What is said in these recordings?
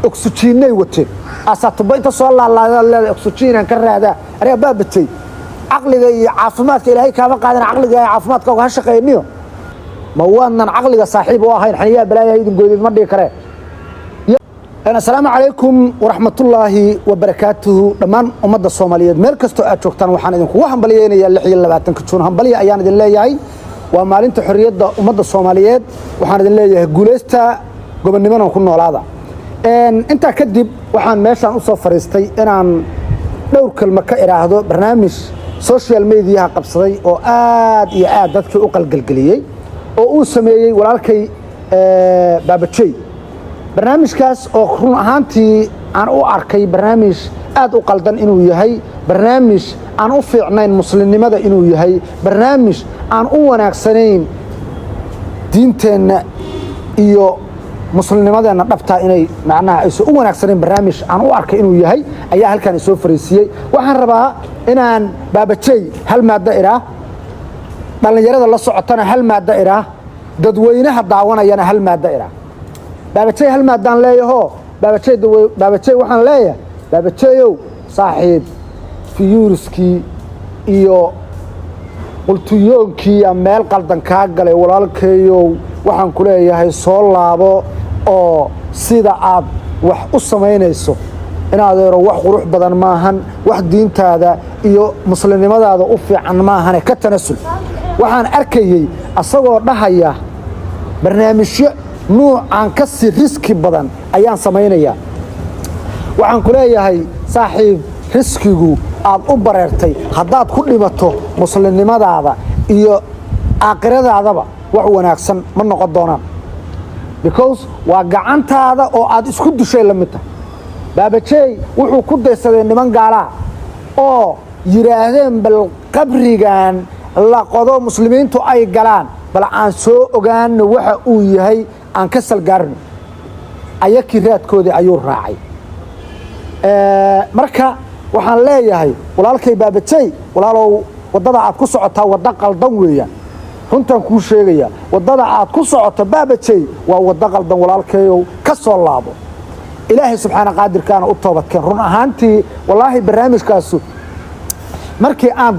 oxygenay wateen asatuba inta soo laalaada oxygen ka raada ariga baabatay aqliga iyo caafimaadka ilaahay kaaba qaadan aqliga iyo caafimaadka uga shaqeeyniyo ma waanan aqliga saaxiib oo ahayn xaniya balaayaa idin gooyid ma dhigi kare السلام عليكم ورحمة الله وبركاته دمان أمد الصوماليات مركزتو أشوكتان وحان إذن كوا همبليين ياللحي اللباتن كتشون همبلي أيان إذن الله يعي ومالين تحريات دا أمد الصوماليات وحان إذن الله يعي قوليستا قبل نمان ونكون هذا انت كدب وحان ماشان أصف فريستي إنان دور كلمة كإراهدو برنامج سوشيال ميديا قبصدي أو آد دادك أقل قلقليي أو سميي ولالكي بابتشي barnaamijkaas oo run ahaantii aan u arkay barnaamij aad u qaldan inuu yahay barnaamij aan u fiicnayn muslimnimada inuu yahay barnaamij aan u wanaagsanayn diinteena iyo muslimnimadeena dhabta inay macnaha ay u wanaagsanayn barnaamij aan u arkay inuu yahay ayaa halkan soo fariisiyay waxaan rabaa inaan baabajay hal maada iraa dhalinyarada la socotana hal maada iraa dadweynaha daawanayana hal maada iraa بابتشي هل ما دان ليه هو بابتشي وحن ليه بابتشيو صاحب فيورسكي إيو قلت يومكي أمال قلدن كاقلي ولالكيو وحن كليه هاي صول لابو أو سيدا عاد وح أصمينيسو إن هذا يروح روح بدن ماهن وح دين تادا إيو مسلمين ماذا هذا أفي عن ماهن كتنسل وحن أركيي أصور نهاية برنامج نوع عن كسر ريسكي بدن أيام سمينيا وعن كلية هاي صاحب ريسكيجو عاد أوبرتي هدات كل ما تو مسلمين ماذا هذا إيو آخر هذا بقى وهو ناقصن من نقدونا because وقعنت هذا أو عاد إسكود شيء لمته باب شيء وهو كود يسوي من قالا أو يراهن بالقبر كان لا قضاء مسلمين تو أي قلان بل عن سوء وجان وحى ويهي عن كسل قرن أيك رات كودي أيور راعي مركا وحن لا يهي ولا لك باب شيء ولا لو وضع كسعتها وضقل ضوية كنت نكون شيء وضع كسعتها باب شيء ووضقل ضو ولا لك كسر الله إلهي سبحانه قادر كان أطوبة كان رنا هانتي والله برنامج كاسو markii aan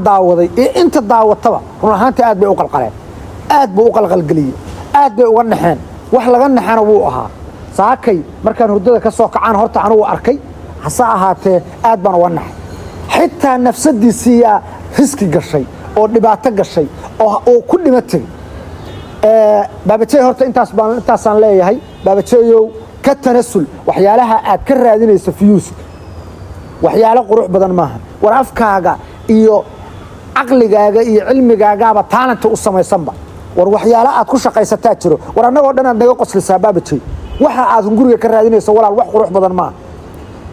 daawaday inta daawataba run ahaantii aad bay u qalqaleen aad buu u qalqalgeliyay aad bay uga naxeen wax laga naxana wuu ahaa saakay markaan hurdada ka soo kacaan horta anigu arkay hasa ahaatee aad baan uga naxay xitaa nafsadiisa riski gashay oo dhibaato gashay oo ku dhimatay baabajay horta intaasaan leeyahay baabajayow ka tanasul waxyaalaha aad ka raadinayso fiyuuska waxyaalo qurux badan maaha war afkaaga iyo aqligaaga iyo cilmigaagaba talent u samaysanba war waxyaalo aad ku shaqaysataa jiro war anagoo dhan aad naga qoslisaa baabajay waxa aad guriga ka raadinayso walaal wax qurux badan maaha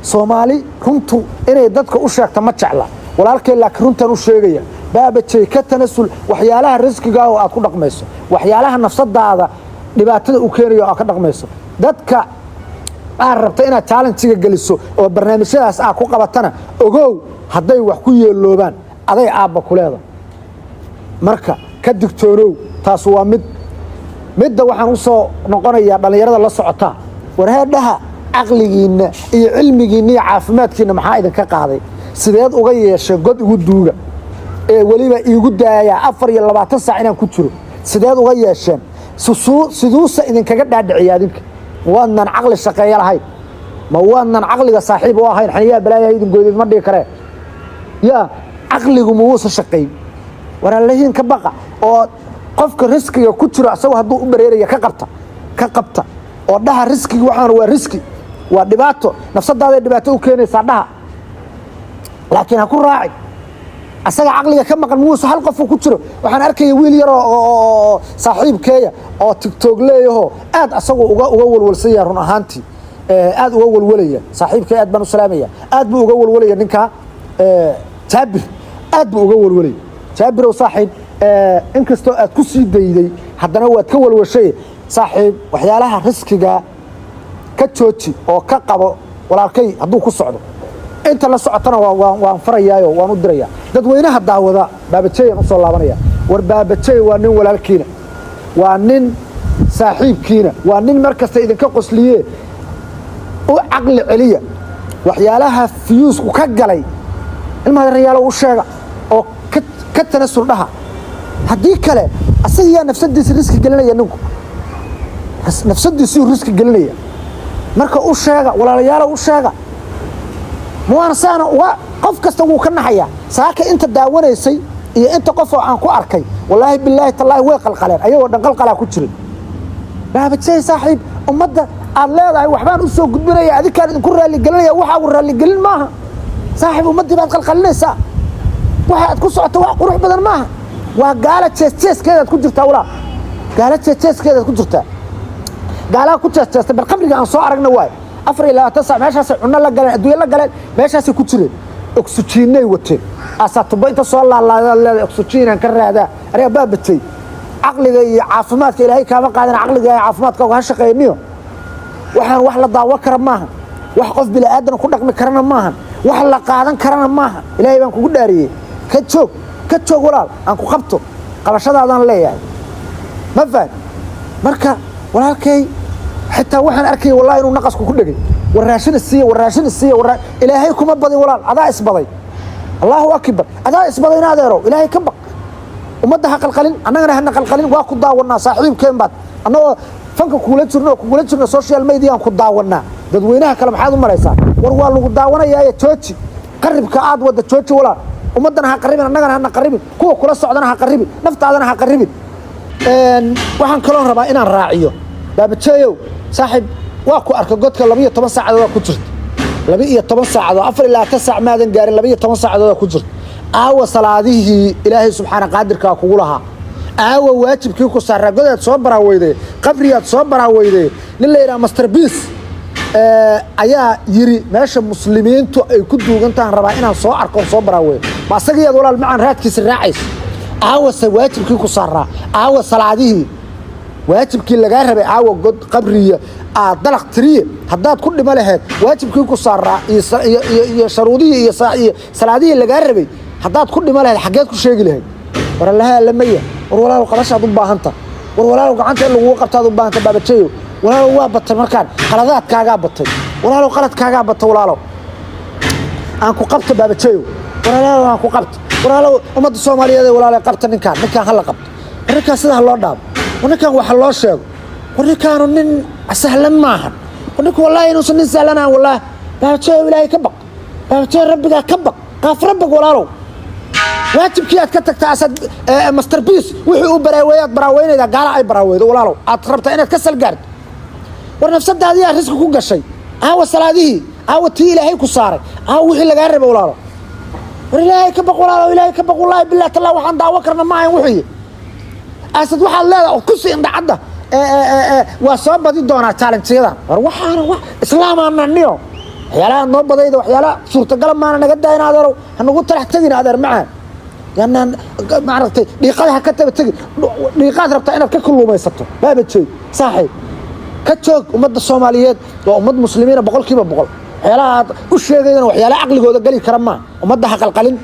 Soomaali runtu inay dadka u sheegto ma jecla walaalkay laakiin runtan u sheegaya baabajay ka tanasul waxyaalaha riskiga oo aad ku dhaqmayso waxyaalaha nafsadaada dhibaatada u keenayo aad ka dhaqmayso dadka rabta inaad talentiga geliso oo barnaamijyadaas aad ku qabatana ogow hadday wax ku yeeloobaan aday aabba ku leedahay marka ka digtoonow taas waa midda waxaan u soo noqonayaa dhalinyarada la socota war heedhaha aqligiina iyo cilmigiina iyo caafimaadkiina maxaa idin ka qaaday sideed uga yeeshay god ugu duuga ee waliba iigu daaya 24 saac inaan ku jiro sideed uga yeesheen siduusa idin kaga dhaadhiciyaa idinka وأنا عقل الشقية لهاي ما وأنا عقل صاحب وهاي حنيا بلايا يدين قوي ما دي كره يا عقلي موس الشقي ورا لهين كبقى أو قفك ريسكي وكتر سوى هدو بريريا كقبته وده ريسكي وحنا هو ريسكي ودباته نفس هذا دباته وكيني صدها لكن هكون راعي أسرع عقلي كم مقال موس هالقف وكتر وحنا أركي ويل يرى صاحب كيا أو تيك توك ليه هو أد أسوأ أول والسيارة هنا هانتي أد أول ولية صاحب كيا أد بنو سلامية أد بو أول ولية نكا تابر أد بو أول ولية تابر وصاحب إنك استو أد كسي دي حتى هو تكول والشيء صاحب وحيالها رزقك كتشوتي أو كقبو ولا كي هدو كسعده أنت لا سعتنا وانفريا وانودريا dadweynaha daawada baabajay aan soo laabanaya war baabajay waa nin walaalkiina waa nin saaxiibkiina waa nin markasta idinka qosliye وعقل عليا وحيالها فيوس وكجلي المهريال وشجع أو كتنسل لها هديك له أصلي نفسدي الرزق جلنا ينوك نفسدي سير الرزق جلنا مركا وشجع ولا ريال وشجع مو أنا سانا وقف كستوى كنا حياة ساك أنت داونا يسي إيه أنت قف عنكو أركي والله بالله تالله ويقل قليل أيوة نقل قليل كتير بابا شيء صاحب أمده الله وحبان السوق بنيا هذيك كان كل اللي قلنا وحا اللي قلنا معها صاحب أمده بعد قلقلنا سا واحد كل صوت وروح بدل معها وقالت تشيس كذا تكون جرتها ولا قالت تشيس كذا تكون جرتها قالها كنت تشيس بالقبل عن صو عرقنا واي أفري لا تسع ماشي عنا لا قال الدنيا لا قال ماشي كتير أكسجين وتين أساتبيت صلى الله أكسجين كره هذا أنا بابتي عقلي عافماتك إلهي كما قادر عقلي عافماتك وهالشقينيو waxaan wax la daawo kara maaha wax qof bila aadan ku dhaqmi karana maaha wax la qaadan karana maaha ilaahay baan kugu dhaariyay ka joog walaal aan ku qabto qabashadaadan leeyahay ma fahad marka walaalkay xitaa waxaan arkay wallahi inuu naqasku ku dhagay waraashin siiyo ilaahay kuma badin walaal adaa isbaday Allahu akbar adaa isbaday naadeero ilaahay ka baq ummadda ha qalqalin annagana ha qalqalin waa ku daawanaa saaxiibkeen baad annagoo fanka kula jirno social media aan ku daawanaa dadweynaha kale maxaad u maraysaa war waa lagu daawanayaa jooji qaribka aad wada jooji walaal ummadana ha qaribin annagana ha qaribin kuwa kula socdana ha qaribin naftaadana ha qaribin waxaan kaloon rabaa inaan raaciyo baabajeeyow saaxiib waa ku arka godka 12 saacadood waa ku jirta 12 saacadood 4 saac maadan gaarin 12 saacadood waa ku jirta aawa salaadihii ilaahay subxaana qaadirka kugu lahaa aawa waajibkii ku saaraa godaad soo baraaweyday qabriyaad soo baraaweyday nin la yiraahdo master peace ayaa yiri meesha muslimiintu ay ku duugantaan rabaa inaan soo arko soo baraawey ma asagiyaad walaal macaan raadkiisa raacays aawa waajibkii ku saaraa aawa salaadihii waajibkii laga rabay aawa god qabriya aad dalaq tiriye haddaad ku dhima lahayd waajibkii ku saaraa iyo sharuudihii iyo salaadihii laga rabay haddaad ku dhima lahayd xageed ku sheegi lahayd war allaha lamaya war walaal qabashaad u baahanta war walaal gacanta in lagu qabtaad u baahanta baabajeeyo walaal waa batay markaan qaladaadkaaga batay walaal qaladkaaga batay walaal aan ku qabto baabajeeyo walaal aan ku qabto walaal ummadda Soomaaliyeed walaal qabta ninkaan hala qabto ninkaan sida loo dhaabo ninkaan waxa loo sheego ninkaan nin sahlan maaha ninkaan wallahi inuu nin sahlan ah wallahi baabajeeyo ilaahay ka baq baabajeeyo rabbiga ka baq qaaf rabbig walaalo واجبكي أد كتك تأسد ماستر بيس وحي براويات براوين إذا قال أي براويد ولا أتربط إنك كسل جارد ورنفس ده هذه رزق كوجا شيء أو الصلاة دي أو تيله هيك صار أو وحي اللي جارب ولا ولا هيك بقول ولا هيك بقول الله بالله الله وحن دعوكرنا معي وحي أسد وحى الله وكسي عند عده وصاب بدي دونا تالنت سيدا وحنا إسلام أنا النيو يلا نوب بدي ده يلا صورة قلم ما أنا قد هنا هذا هنقول ترى تجين هذا معه لأن ما عرفت لقاها كتب تجي لقاها ربط أنا كله ما يسطو ما بتشي صحيح كتشوك ومد الصوماليات ومد مسلمين بقول كيف بقول يلا وش يجينا ويلا عقل جوده قليل كرمه ومد حق القليل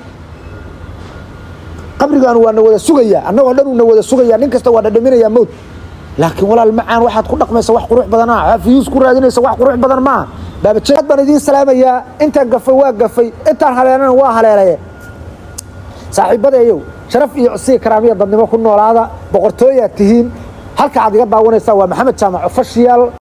قبل كانوا أنا وده سجيا أنا وده سجيا نكست وده دمينا يموت لكن ولا المعان واحد كل رقم يسوح قروح بدنا في يذكر هذين يسوح قروح بدنا ما بابتشي بندين السلام يا أنت قفي واقفي أنت هلنا وهلنا صاحب بدأ يو شرف يعصي كرامية ضمن ما كنا على هذا بقرطوية تهين هل كعاد قبض وانا سوى محمد سامع official